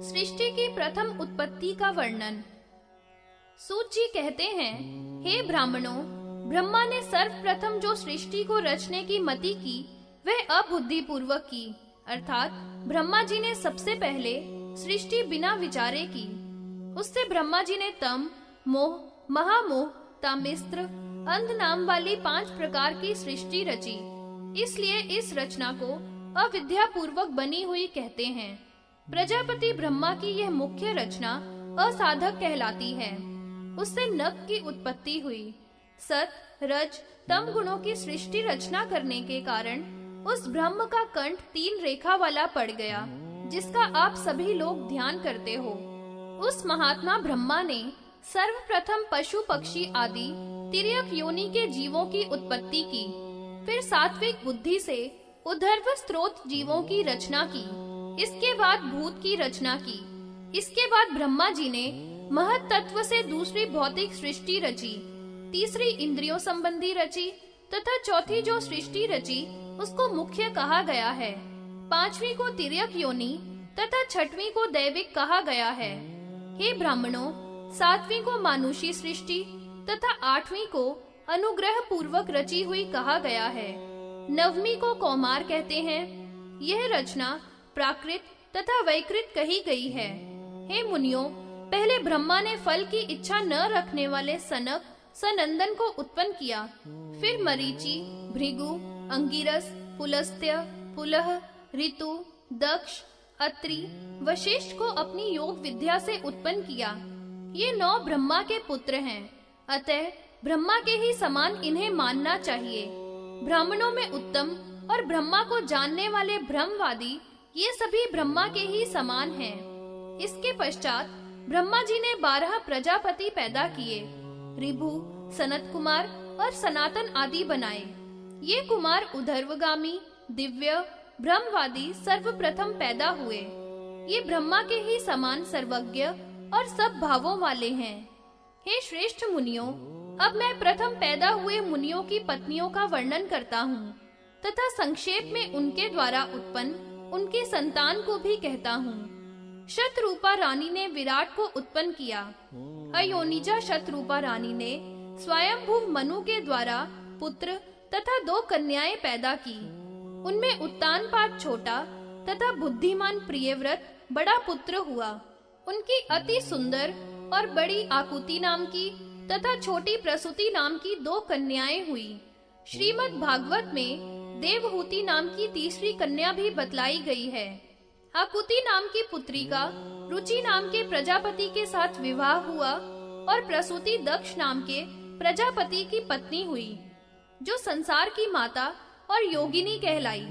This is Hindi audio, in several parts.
सृष्टि की प्रथम उत्पत्ति का वर्णन। सूत जी कहते हैं, हे ब्राह्मणों, ब्रह्मा ने सर्वप्रथम जो सृष्टि को रचने की मति की वह अबुद्धि पूर्वक की, अर्थात ब्रह्मा जी ने सबसे पहले सृष्टि बिना विचारे की। उससे ब्रह्मा जी ने तम, मोह, महामोह, तामिस्त्र, अंध नाम वाली 5 प्रकार की सृष्टि रची। इसलिए इस रचना को अविद्या पूर्वक बनी हुई कहते हैं। प्रजापति ब्रह्मा की यह मुख्य रचना असाधक कहलाती है। उससे नभ की उत्पत्ति हुई। सत, रज, तम गुणों की सृष्टि रचना करने के कारण उस ब्रह्म का कंठ 3 रेखा वाला पड़ गया, जिसका आप सभी लोग ध्यान करते हो। उस महात्मा ब्रह्मा ने सर्वप्रथम पशु पक्षी आदि तिर्यक योनि के जीवों की उत्पत्ति की, फिर सात्विक बुद्धि से उद्धर्व स्त्रोत जीवों की रचना की, इसके बाद भूत की रचना की। इसके बाद ब्रह्मा जी ने महत तत्व से दूसरी भौतिक सृष्टि रची, तीसरी इंद्रियों संबंधी रची तथा चौथी जो सृष्टि रची उसको मुख्य कहा गया है। 5वीं को तिर्यक योनि तथा 6वीं को दैविक कहा गया है। हे ब्राह्मणों, 7वीं को मानुषी सृष्टि तथा 8वीं को अनुग्रह पूर्वक रची हुई कहा गया है। 9वीं को कौमार कहते हैं। यह रचना प्राकृत तथा वैकृत कही गई है। हे मुनियों, पहले ब्रह्मा ने फल की इच्छा न रखने वाले सनक, सनंदन को उत्पन्न किया, फिर मरीचि, भृगु, अंगिरस, पुलस्त्य, पुलह, ऋतु, दक्ष, अत्रि, वशिष्ठ को अपनी योग विद्या से उत्पन्न किया। ये 9 ब्रह्मा के पुत्र हैं, अतः ब्रह्मा के ही समान इन्हें मानना चाहिए। ब्राह्मणों में उत्तम और ब्रह्मा को जानने वाले ब्रह्मवादी ये सभी ब्रह्मा के ही समान हैं। इसके पश्चात ब्रह्मा जी ने 12 प्रजापति पैदा किए, ऋभु, सनत कुमार और सनातन आदि बनाए। ये कुमार उधर्वगामी, दिव्य, ब्रह्मवादी सर्वप्रथम पैदा हुए। ये ब्रह्मा के ही समान सर्वज्ञ और सब भावों वाले हैं। हे श्रेष्ठ मुनियों, अब मैं प्रथम पैदा हुए मुनियों की पत्नियों का वर्णन करता हूँ तथा संक्षेप में उनके द्वारा उत्पन्न उनकी संतान को भी कहता हूँ। शतरूपा रानी ने विराट को उत्पन्न किया। अयोनिजा शतरूपा रानी ने स्वयंभुव मनु के द्वारा पुत्र तथा 2 कन्याएं पैदा की। उनमें उत्तानपाद छोटा तथा बुद्धिमान प्रियव्रत बड़ा पुत्र हुआ। उनकी अति सुंदर और बड़ी आकुति नाम की तथा छोटी प्रसूति नाम की 2 कन्याएं हुई। श्रीमद् भागवत में देवहूति नाम की तीसरी कन्या भी बतलाई गई है। आकुति नाम की पुत्री का रुचि नाम के प्रजापति के साथ विवाह हुआ और प्रसूति दक्ष नाम के प्रजापति की पत्नी हुई, जो संसार की माता और योगिनी कहलाई।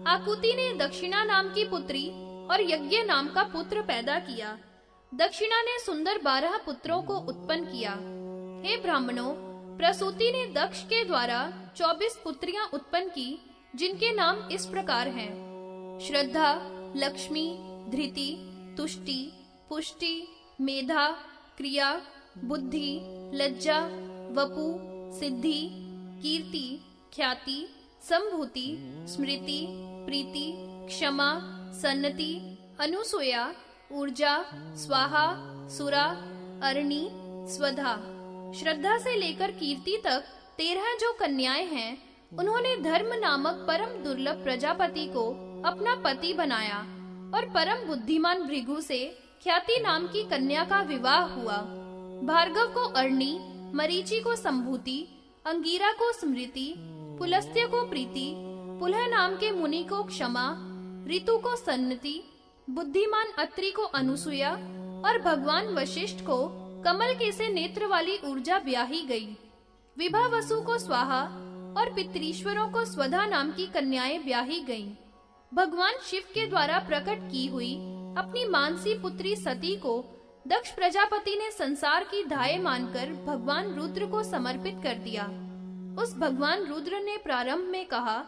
आकुति ने दक्षिणा नाम की पुत्री और यज्ञ नाम का पुत्र पैदा किया। दक्षिणा ने सुंदर 12 पुत्रों को उत्पन्न किया। हे ब्राह्मणों, प्रसूति ने दक्ष के द्वारा 24 पुत्रियां उत्पन्न की, जिनके नाम इस प्रकार हैं: श्रद्धा, लक्ष्मी, धृति, तुष्टि, पुष्टि, मेधा, क्रिया, बुद्धि, लज्जा, वपु, सिद्धि, कीर्ति, ख्याति, संभूति, स्मृति, प्रीति, क्षमा, सन्नति, अनुसूया, ऊर्जा, स्वाहा, सुरा, अरणी, स्वधा। श्रद्धा से लेकर कीर्ति तक 13 जो कन्याएं हैं, उन्होंने धर्म नामक परम दुर्लभ प्रजापति को अपना पति बनाया और परम बुद्धिमान भृगु से ख्याति नाम की कन्या का विवाह हुआ। भार्गव को अरणी, मरीचि को संभूति, अंगीरा को स्मृति, पुलस्त्य को प्रीति, पुलह नाम के मुनि को क्षमा, ऋतु को सन्नति, बुद्धिमान अत्रि को अनुसूया और भगवान वशिष्ठ को कमल के से नेत्र वाली ऊर्जा ब्याही गई। विभा वसु को स्वाहा और पितृश्वरों को स्वधा नाम की कन्याएं ब्याही गईं। भगवान शिव के द्वारा प्रकट की हुई अपनी मानसी पुत्री सती को दक्ष प्रजापति ने संसार की दाय मानकर भगवान रुद्र को समर्पित कर दिया। उस भगवान रुद्र ने प्रारंभ में कहा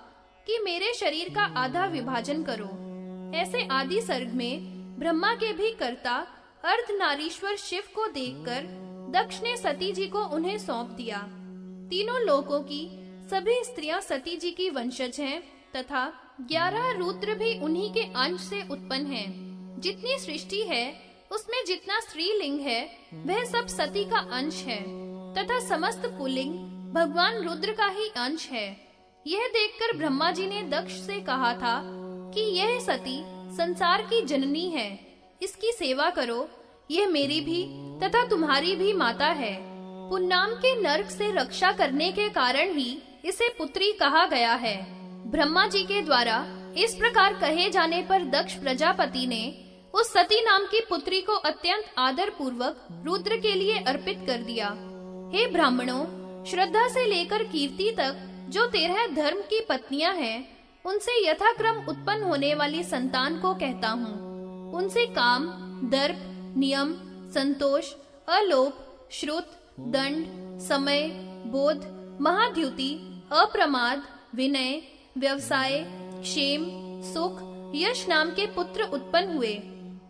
कि मेरे शरीर का आधा विभाजन करो। ऐसे आदि सर्ग में ब्रह्मा के भी कर्ता अर्धनारीश्वर शिव को देखकर दक्ष ने सती जी को उन्हें सौंप दिया। तीनों लोकों की सभी स्त्रियां सती जी की वंशज हैं तथा 11 रुद्र भी उन्हीं के अंश से उत्पन्न हैं। जितनी सृष्टि है उसमें जितना स्त्रीलिंग है वह सब सती का अंश है तथा समस्त पुल्लिंग भगवान रुद्र का ही अंश है। यह देखकर ब्रह्मा जी ने दक्ष से कहा था कि यह सती संसार की जननी है, इसकी सेवा करो। यह मेरी भी तथा तुम्हारी भी माता है। पुन्नाम के नरक से रक्षा करने के कारण ही इसे पुत्री कहा गया है। ब्रह्मा जी के द्वारा इस प्रकार कहे जाने पर दक्ष प्रजापति ने उस सती नाम की पुत्री को अत्यंत आदर पूर्वक रुद्र के लिए अर्पित कर दिया। हे ब्राह्मणों, श्रद्धा से लेकर कीर्ति तक जो 13 धर्म की पत्नियां हैं, उनसे यथाक्रम उत्पन्न होने वाली संतान को कहता हूँ। उनसे काम, दर्प, नियम, संतोष, अलोप, श्रुत, दंड, समय, बोध, महाद्युति, अप्रमाद, विनय, व्यवसाय, क्षेम, सुख, यश नाम के पुत्र उत्पन्न हुए।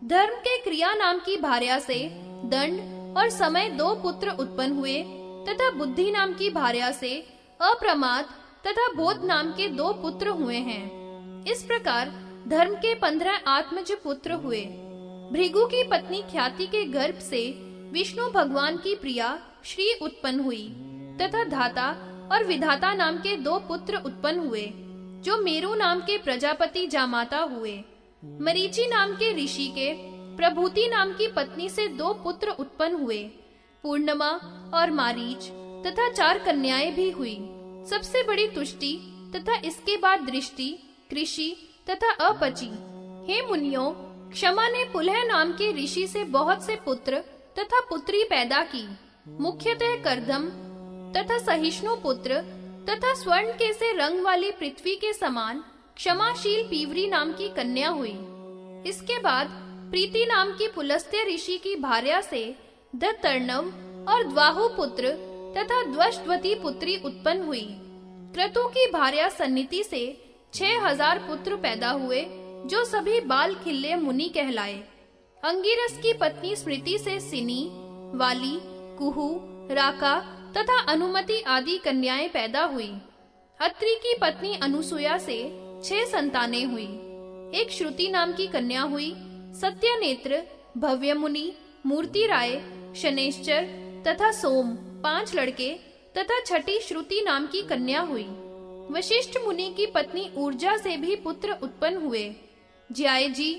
धर्म के क्रिया नाम की भार्या से दंड और समय 2 पुत्र उत्पन्न हुए तथा बुद्धि नाम की भार्या से अप्रमाद तथा बोध नाम के 2 पुत्र हुए हैं। इस प्रकार धर्म के 15 आत्मज पुत्र हुए। भृगु की पत्नी ख्याति के गर्भ से विष्णु भगवान की प्रिया श्री उत्पन्न हुई तथा धाता और विधाता नाम के 2 पुत्र उत्पन्न हुए, जो मेरु नाम के प्रजापति जामाता हुए। मरीचि नाम के ऋषि के प्रभूति नाम की पत्नी से 2 पुत्र उत्पन्न हुए, पूर्णमा और मारीच तथा 4 कन्याएं भी हुई। सबसे बड़ी तुष्टि तथा इसके बाद दृष्टि, कृषि तथा अपची। हे मुनियों, क्षमा ने पुलह नाम के ऋषि से बहुत से पुत्र तथा पुत्री पैदा की। मुख्यतः करदम तथा सहिष्णु पुत्र तथा स्वर्ण के से रंग वाली पृथ्वी के समान क्षमाशील पीवरी नाम की कन्या हुई। इसके बाद प्रीति नाम की पुलस्त्य ऋषि की भार्या से दत्तर्णव और द्वाहु पुत्र तथा द्वष्टवती पुत्री उत्पन्न हुई। क्रतु की भार्या सन्निति से 6000 पुत्र पैदा हुए, जो सभी बाल खिल्ले मुनि कहलाए। अंगिरस की पत्नी स्मृति से सिनी, वाली, कुहू, राका तथा अनुमति आदि कन्याएं पैदा हुई। अत्रि की पत्नी अनुसुया से 6 संतानें हुई। एक श्रुति नाम की कन्या हुई। सत्यनेत्र, भव्य मुनि, मूर्ति राय, शनेश्चर तथा सोम 5 लड़के तथा छठी श्रुति नाम की कन्या हुई। वशिष्ठ मुनि की पत्नी ऊर्जा से भी पुत्र उत्पन्न हुए। ज्यायजी,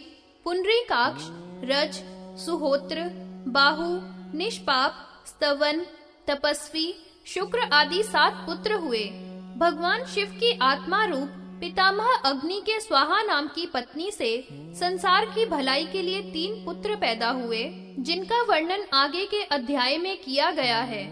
पुंडरीकाक्ष, रज, सुहोत्र, बाहु, निष्पाप, स्तवन, तपस्वी, शुक्र आदि 7 पुत्र हुए। भगवान शिव की आत्मा रूप पितामह अग्नि के स्वाहा नाम की पत्नी से संसार की भलाई के लिए 3 पुत्र पैदा हुए, जिनका वर्णन आगे के अध्याय में किया गया है।